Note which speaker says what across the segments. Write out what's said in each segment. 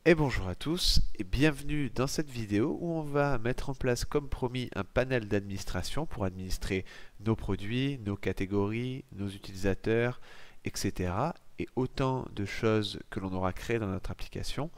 Speaker 1: Et bonjour à tous et bienvenue dans cette vidéo où on va mettre en place comme promis un panel d'administration pour administrer nos produits, nos catégories, nos utilisateurs, etc. et autant de choses que l'on aura créées dans notre application.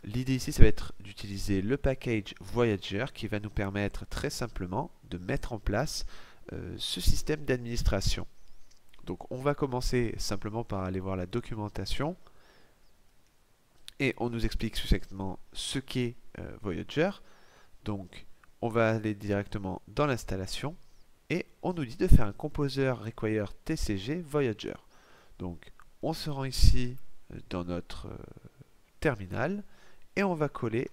Speaker 1: L'idée ici, ça va être d'utiliser le package Voyager qui va nous permettre très simplement de mettre en place ce système d'administration. Donc on va commencer simplement par aller voir la documentation. Et on nous explique succinctement ce qu'est Voyager. Donc on va aller directement dans l'installation et on nous dit de faire un composer require tcg Voyager. Donc on se rend ici dans notre terminal et on va coller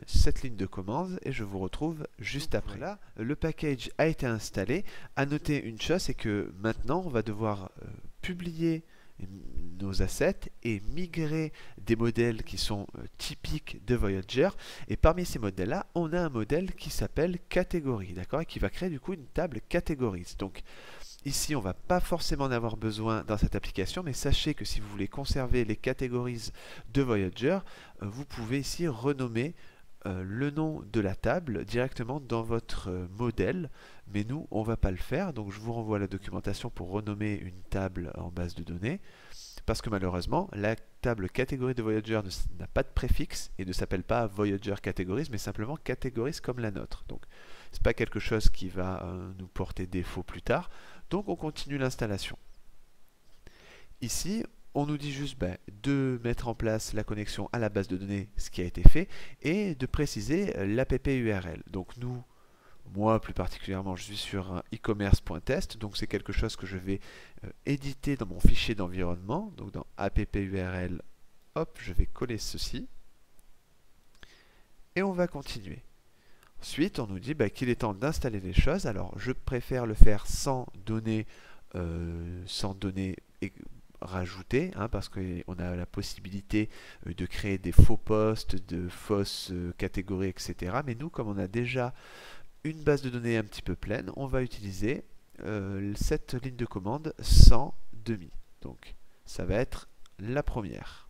Speaker 1: cette ligne de commande et je vous retrouve juste après. Voilà, le package a été installé. À noter une chose, c'est que maintenant on va devoir publier nos assets et migrer des modèles qui sont typiques de Voyager. Et parmi ces modèles-là, on a un modèle qui s'appelle catégorie, d'accord, et qui va créer du coup une table catégories. Donc ici, on ne va pas forcément en avoir besoin dans cette application, mais sachez que si vous voulez conserver les catégories de Voyager, vous pouvez ici renommer le nom de la table directement dans votre modèle, mais nous on va pas le faire, donc je vous renvoie à la documentation pour renommer une table en base de données, parce que malheureusement la table catégorie de Voyager n'a pas de préfixe et ne s'appelle pas Voyager Categories, mais simplement Categories comme la nôtre. Donc c'est pas quelque chose qui va nous porter défaut plus tard, donc on continue l'installation. Ici on nous dit juste de mettre en place la connexion à la base de données, ce qui a été fait, et de préciser l'app URL. Donc moi plus particulièrement, je suis sur un e-commerce.test, donc c'est quelque chose que je vais éditer dans mon fichier d'environnement. Donc dans app URL, hop, je vais coller ceci, et on va continuer. Ensuite, on nous dit qu'il est temps d'installer les choses. Alors je préfère le faire sans données rajouter, parce qu'on a la possibilité de créer des faux postes, de fausses catégories, etc. Mais nous, comme on a déjà une base de données un petit peu pleine, on va utiliser cette ligne de commande sans demi. Donc ça va être la première.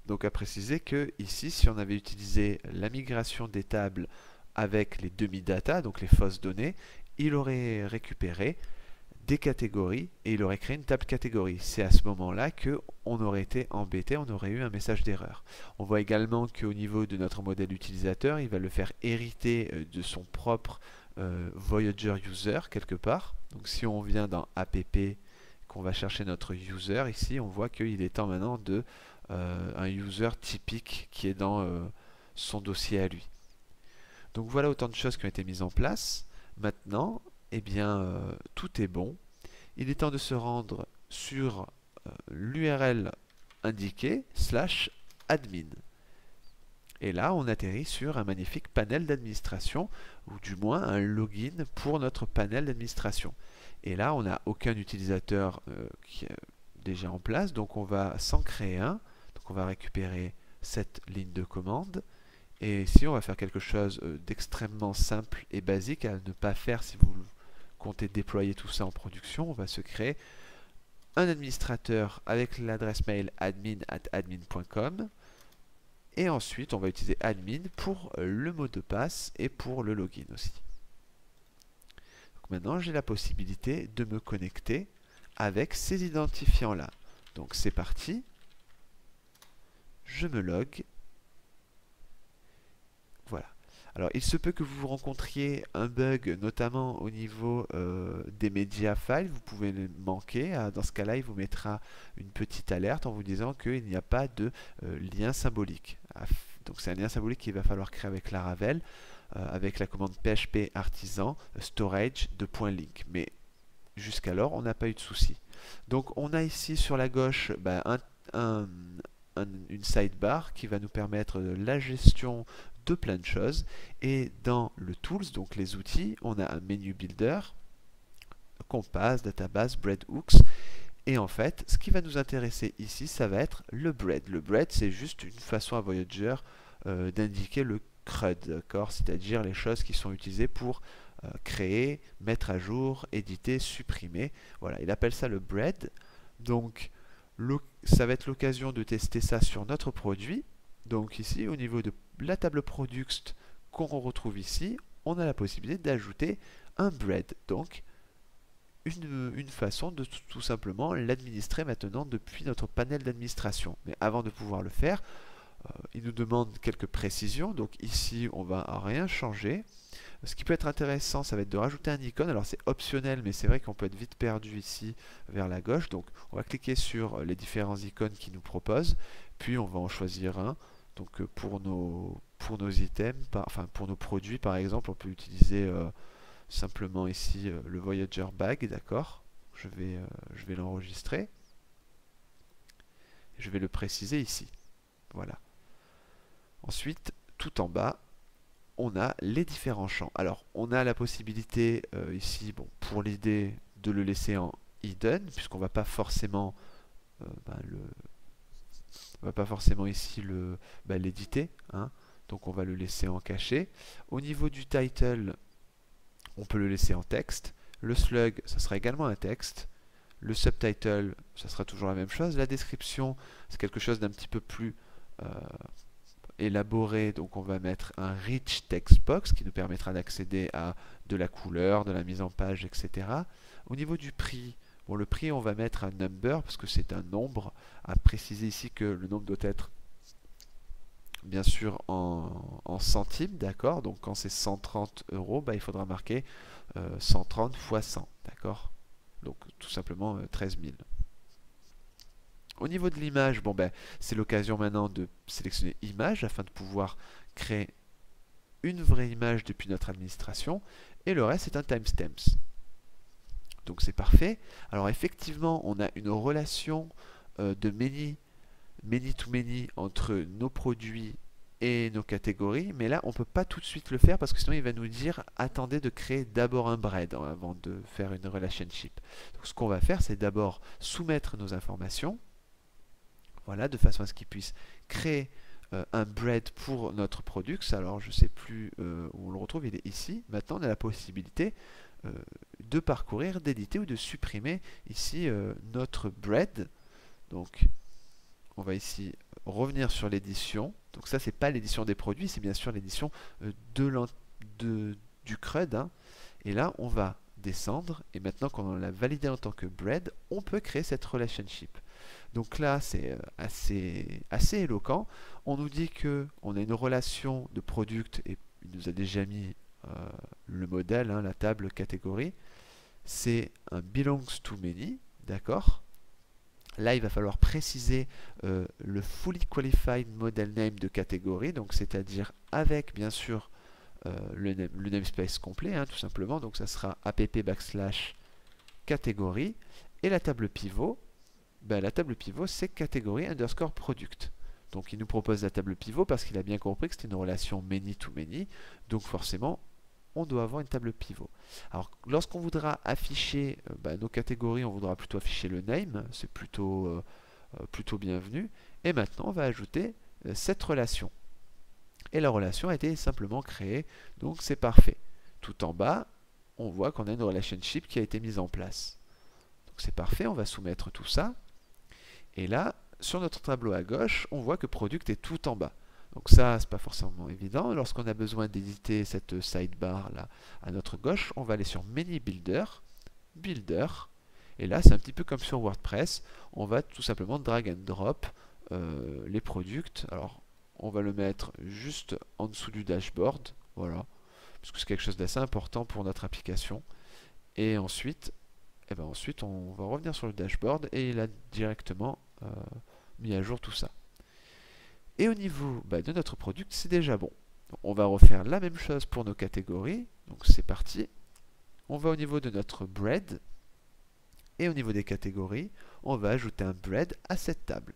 Speaker 1: Donc à préciser que ici, si on avait utilisé la migration des tables avec les demi-data, donc les fausses données, il aurait récupéré des catégories et il aurait créé une table catégorie. C'est à ce moment-là qu'on aurait été embêté, on aurait eu un message d'erreur. On voit également qu'au niveau de notre modèle utilisateur, il va le faire hériter de son propre Voyager User quelque part. Donc si on vient dans app, qu'on va chercher notre user, ici on voit qu'il est temps maintenant de un user typique qui est dans son dossier à lui. Donc voilà autant de choses qui ont été mises en place. Maintenant, eh bien, tout est bon. Il est temps de se rendre sur l'URL indiqué /admin. Et là, on atterrit sur un magnifique panel d'administration, ou du moins un login pour notre panel d'administration. Et là, on n'a aucun utilisateur qui est déjà en place, donc on va s'en créer un. On va récupérer cette ligne de commande et ici on va faire quelque chose d'extrêmement simple et basique à ne pas faire si vous comptez déployer tout ça en production. On va se créer un administrateur avec l'adresse mail admin@admin.com et ensuite on va utiliser admin pour le mot de passe et pour le login aussi. Donc maintenant j'ai la possibilité de me connecter avec ces identifiants là. Donc c'est parti. Je me log. Voilà. Alors, il se peut que vous rencontriez un bug, notamment au niveau des media files. Vous pouvez les manquer. Dans ce cas-là, il vous mettra une petite alerte en vous disant qu'il n'y a pas de lien symbolique. Donc, c'est un lien symbolique qu'il va falloir créer avec Laravel, avec la commande php artisan storage de .link. Mais jusqu'alors, on n'a pas eu de souci. Donc, on a ici sur la gauche une sidebar qui va nous permettre la gestion de plein de choses, et dans le tools, donc les outils, on a un menu builder, compass, database, breadhooks, et en fait ce qui va nous intéresser ici, ça va être le bread. Le bread, c'est juste une façon à Voyager d'indiquer le CRUD, d'accord, c'est-à-dire les choses qui sont utilisées pour créer, mettre à jour, éditer, supprimer. Voilà, il appelle ça le bread. Donc ça va être l'occasion de tester ça sur notre produit. Donc ici, au niveau de la table product qu'on retrouve ici, on a la possibilité d'ajouter un bread. Donc une façon de tout simplement l'administrer maintenant depuis notre panel d'administration. Mais avant de pouvoir le faire, il nous demande quelques précisions. Donc ici, on va rien changer. Ce qui peut être intéressant, ça va être de rajouter un icône. Alors c'est optionnel, mais c'est vrai qu'on peut être vite perdu ici vers la gauche. Donc on va cliquer sur les différents icônes qu'il nous propose, puis on va en choisir un. Donc pour nos items, enfin pour nos produits par exemple, on peut utiliser simplement ici le Voyager Bag, d'accord. Je vais l'enregistrer. Je vais le préciser ici. Voilà. Ensuite, tout en bas, on a les différents champs. Alors, on a la possibilité ici, bon, pour l'idée, de le laisser en hidden, puisqu'on va pas forcément on va pas forcément ici l'éditer, hein. Donc on va le laisser en caché. Au niveau du title, on peut le laisser en texte. Le slug, ça sera également un texte. Le subtitle, ça sera toujours la même chose. La description, c'est quelque chose d'un petit peu plus élaboré, donc on va mettre un rich text box qui nous permettra d'accéder à de la couleur, de la mise en page, etc. Au niveau du prix, bon, le prix on va mettre un number parce que c'est un nombre, à préciser ici que le nombre doit être bien sûr en centimes, d'accord. Donc quand c'est 130 euros, il faudra marquer 130 fois 100, d'accord. Donc tout simplement 13 000. Au niveau de l'image, bon c'est l'occasion maintenant de sélectionner image afin de pouvoir créer une vraie image depuis notre administration, et le reste c'est un timestamps. Donc c'est parfait. Alors effectivement, on a une relation de many to many entre nos produits et nos catégories, mais là on ne peut pas tout de suite le faire parce que sinon il va nous dire attendez de créer d'abord un bread avant de faire une relationship. Donc ce qu'on va faire, c'est d'abord soumettre nos informations. Voilà, de façon à ce qu'il puisse créer un bread pour notre product. Alors je ne sais plus où on le retrouve, il est ici. Maintenant on a la possibilité de parcourir, d'éditer ou de supprimer ici notre bread. Donc on va ici revenir sur l'édition. Donc ça c'est pas l'édition des produits, c'est bien sûr l'édition du CRUD, hein. Et là on va descendre, et maintenant qu'on l'a validé en tant que bread, on peut créer cette relationship. Donc là, c'est assez éloquent. On nous dit qu'on a une relation de product, et il nous a déjà mis le modèle, hein, la table catégorie. C'est un belongs to many, d'accord. Là, il va falloir préciser le fully qualified model name de catégorie, donc c'est-à-dire avec, bien sûr, le namespace complet, hein, tout simplement. Donc ça sera app/catégorie, et la table pivot. La table pivot, c'est catégorie underscore product. Donc il nous propose la table pivot parce qu'il a bien compris que c'était une relation many to many. Donc forcément, on doit avoir une table pivot. Alors lorsqu'on voudra afficher nos catégories, on voudra plutôt afficher le name. C'est plutôt bienvenu. Et maintenant, on va ajouter cette relation. Et la relation a été simplement créée. Donc c'est parfait. Tout en bas, on voit qu'on a une relationship qui a été mise en place. Donc c'est parfait, on va soumettre tout ça. Et là, sur notre tableau à gauche, on voit que Product est tout en bas. Donc ça, c'est pas forcément évident. Lorsqu'on a besoin d'éditer cette sidebar là à notre gauche, on va aller sur Menu Builder, Builder. Et là, c'est un petit peu comme sur WordPress. On va tout simplement drag and drop les products. Alors, on va le mettre juste en dessous du dashboard. Voilà. Parce que c'est quelque chose d'assez important pour notre application. Et ensuite, on va revenir sur le dashboard et il a directement mis à jour tout ça. Et au niveau de notre product, c'est déjà bon. Donc, on va refaire la même chose pour nos catégories. Donc c'est parti. On va au niveau de notre bread. Et au niveau des catégories, on va ajouter un bread à cette table.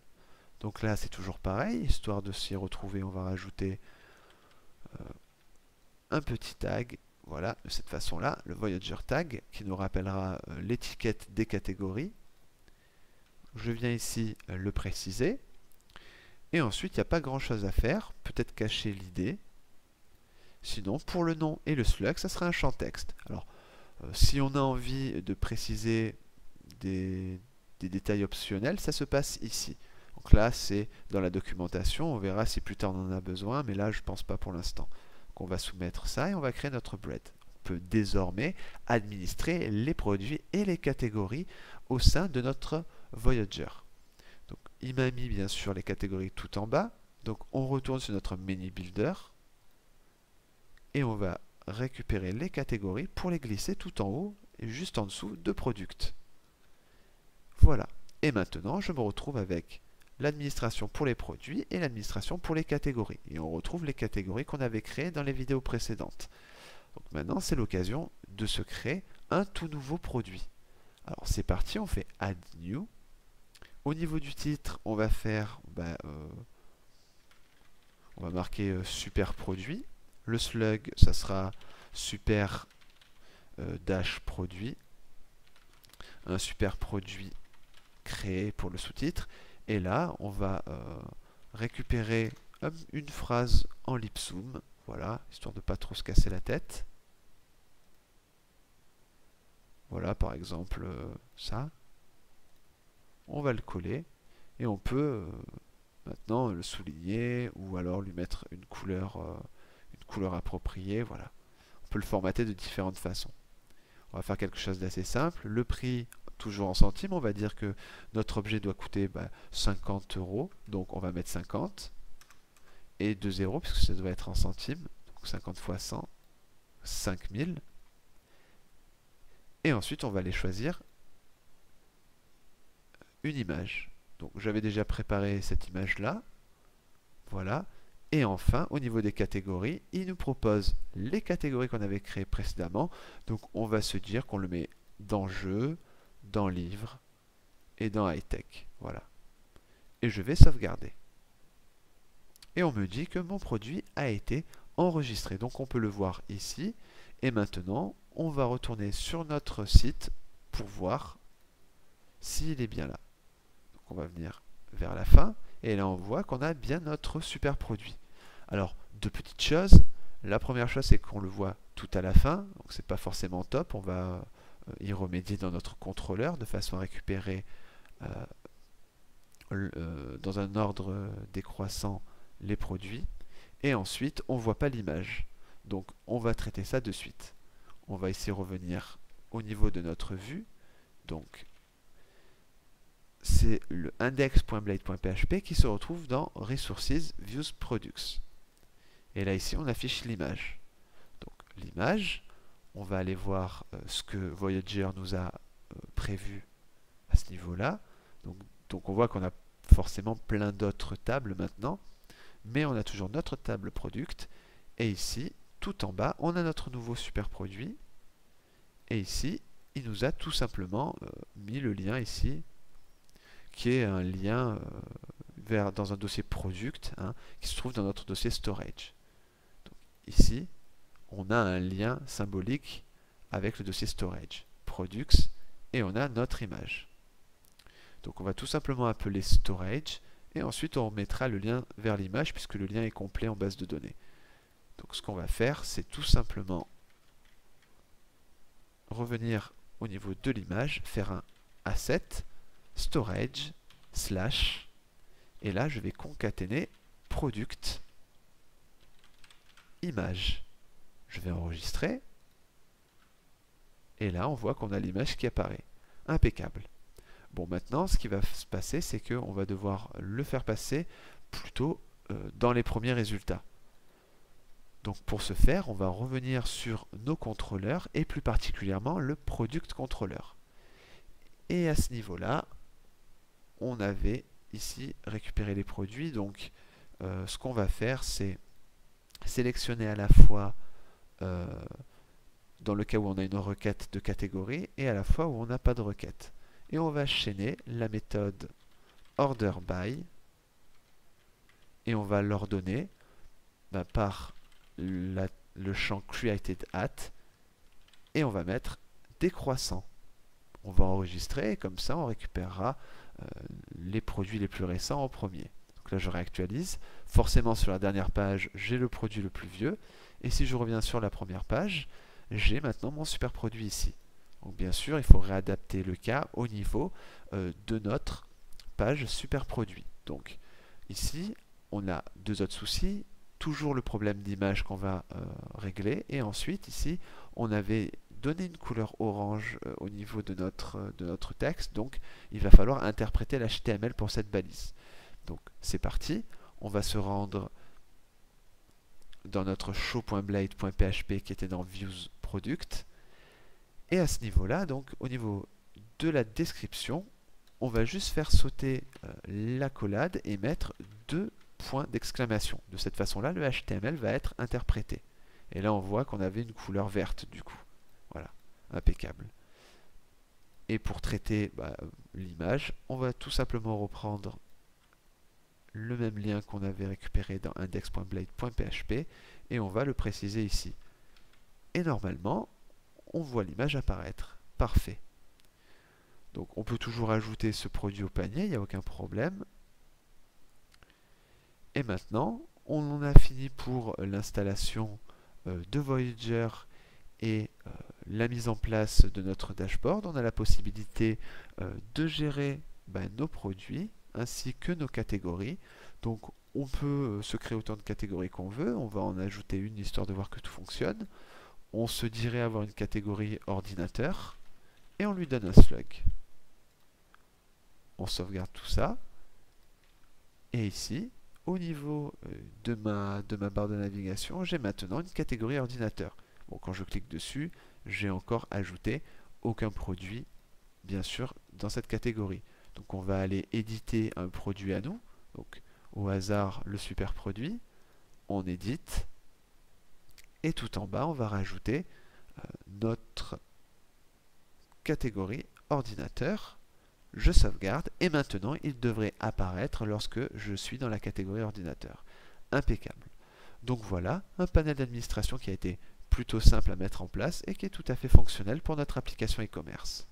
Speaker 1: Donc là, c'est toujours pareil. Histoire de s'y retrouver, on va rajouter un petit tag. Voilà, de cette façon-là, le Voyager tag qui nous rappellera l'étiquette des catégories. Je viens ici le préciser. Et ensuite, il n'y a pas grand-chose à faire. Peut-être cacher l'idée. Sinon, pour le nom et le slug, ça sera un champ texte. Alors, si on a envie de préciser des détails optionnels, ça se passe ici. Donc là, c'est dans la documentation. On verra si plus tard on en a besoin, mais là, je ne pense pas pour l'instant. Donc on va soumettre ça et on va créer notre bread. On peut désormais administrer les produits et les catégories au sein de notre Voyager. Donc, il m'a mis bien sûr les catégories tout en bas. Donc on retourne sur notre menu builder et on va récupérer les catégories pour les glisser tout en haut et juste en dessous de product. Voilà. Et maintenant, je me retrouve avec l'administration pour les produits et l'administration pour les catégories. Et on retrouve les catégories qu'on avait créées dans les vidéos précédentes. Donc maintenant, c'est l'occasion de se créer un tout nouveau produit. Alors c'est parti, on fait Add New. Au niveau du titre, on va faire, on va marquer super produit. Le slug, ça sera super dash produit. Un super produit créé pour le sous-titre. Et là, on va récupérer une phrase en lipsum, voilà, histoire de ne pas trop se casser la tête. Voilà, par exemple, ça. On va le coller et on peut maintenant le souligner ou alors lui mettre une couleur appropriée. Voilà, on peut le formater de différentes façons. On va faire quelque chose d'assez simple. Le prix, toujours en centimes, on va dire que notre objet doit coûter 50 €, donc on va mettre 50 et 2 zéros puisque ça doit être en centimes, donc 50 fois 100, 5000. Et ensuite on va aller choisir une image. Donc j'avais déjà préparé cette image là, voilà. Et enfin, au niveau des catégories, il nous propose les catégories qu'on avait créées précédemment. Donc on va se dire qu'on le met dans jeu, dans livre et dans high-tech. Voilà. Et je vais sauvegarder. Et on me dit que mon produit a été enregistré. Donc on peut le voir ici. Et maintenant, on va retourner sur notre site pour voir s'il est bien là. Donc on va venir vers la fin. Et là, on voit qu'on a bien notre super produit. Alors, deux petites choses. La première chose, c'est qu'on le voit tout à la fin. Donc, c'est pas forcément top. On va y remédier dans notre contrôleur de façon à récupérer dans un ordre décroissant les produits. Et ensuite, on ne voit pas l'image. Donc, on va traiter ça de suite. On va ici revenir au niveau de notre vue. Donc, c'est le index.blade.php qui se retrouve dans Resources, Views, Products. Et là, ici, on affiche l'image. Donc, l'image, on va aller voir ce que Voyager nous a prévu à ce niveau-là. Donc, on voit qu'on a forcément plein d'autres tables maintenant, mais on a toujours notre table Product. Et ici, tout en bas, on a notre nouveau super produit. Et ici, il nous a tout simplement mis le lien ici, qui est un lien dans un dossier Product, qui se trouve dans notre dossier Storage. Donc, ici, on a un lien symbolique avec le dossier Storage, Products, et on a notre image. Donc on va tout simplement appeler Storage, et ensuite on mettra le lien vers l'image, puisque le lien est complet en base de données. Donc ce qu'on va faire, c'est tout simplement revenir au niveau de l'image, faire un asset, storage, slash, et là je vais concaténer product, image. Je vais enregistrer, et là on voit qu'on a l'image qui apparaît. Impeccable. Bon, maintenant ce qui va se passer, c'est qu'on va devoir le faire passer plutôt dans les premiers résultats. Donc pour ce faire, on va revenir sur nos contrôleurs, et plus particulièrement le product controller. Et à ce niveau-là, on avait ici récupéré les produits. Donc ce qu'on va faire, c'est sélectionner à la fois dans le cas où on a une requête de catégorie et à la fois où on n'a pas de requête. Et on va chaîner la méthode orderBy et on va l'ordonner par le champ createdAt et on va mettre décroissant. On va enregistrer et comme ça on récupérera les produits les plus récents en premier. Donc là je réactualise. Forcément sur la dernière page j'ai le produit le plus vieux Et si je reviens sur la première page, j'ai maintenant mon super produit ici. Donc bien sûr, il faut réadapter le cas au niveau de notre page super produit. Donc ici, on a deux autres soucis. Toujours le problème d'image qu'on va régler. Et ensuite, ici, on avait donné une couleur orange au niveau de notre texte. Donc, il va falloir interpréter l'HTML pour cette balise. Donc, c'est parti. On va se rendre dans notre show.blade.php qui était dans Views Product. Et à ce niveau-là, donc, au niveau de la description, on va juste faire sauter l'accolade et mettre deux points d'exclamation. De cette façon-là, le HTML va être interprété. Et là, on voit qu'on avait une couleur verte du coup. Voilà, impeccable. Et pour traiter l'image, on va tout simplement reprendre le même lien qu'on avait récupéré dans index.blade.php et on va le préciser ici. Et normalement, on voit l'image apparaître. Parfait. Donc on peut toujours ajouter ce produit au panier, il n'y a aucun problème. Et maintenant, on en a fini pour l'installation de Voyager et la mise en place de notre dashboard. On a la possibilité de gérer nos produits ainsi que nos catégories. Donc on peut se créer autant de catégories qu'on veut. On va en ajouter une histoire de voir que tout fonctionne. On se dirait avoir une catégorie ordinateur et on lui donne un slug. On sauvegarde tout ça. Et ici, au niveau de ma barre de navigation, j'ai maintenant une catégorie ordinateur. Bon, quand je clique dessus, j'ai encore ajouté aucun produit, bien sûr, dans cette catégorie. Donc on va aller éditer un produit à nous. Donc au hasard, le super produit. On édite. Et tout en bas, on va rajouter notre catégorie ordinateur. Je sauvegarde et maintenant il devrait apparaître lorsque je suis dans la catégorie ordinateur. Impeccable. Donc voilà, un panel d'administration qui a été plutôt simple à mettre en place et qui est tout à fait fonctionnel pour notre application e-commerce.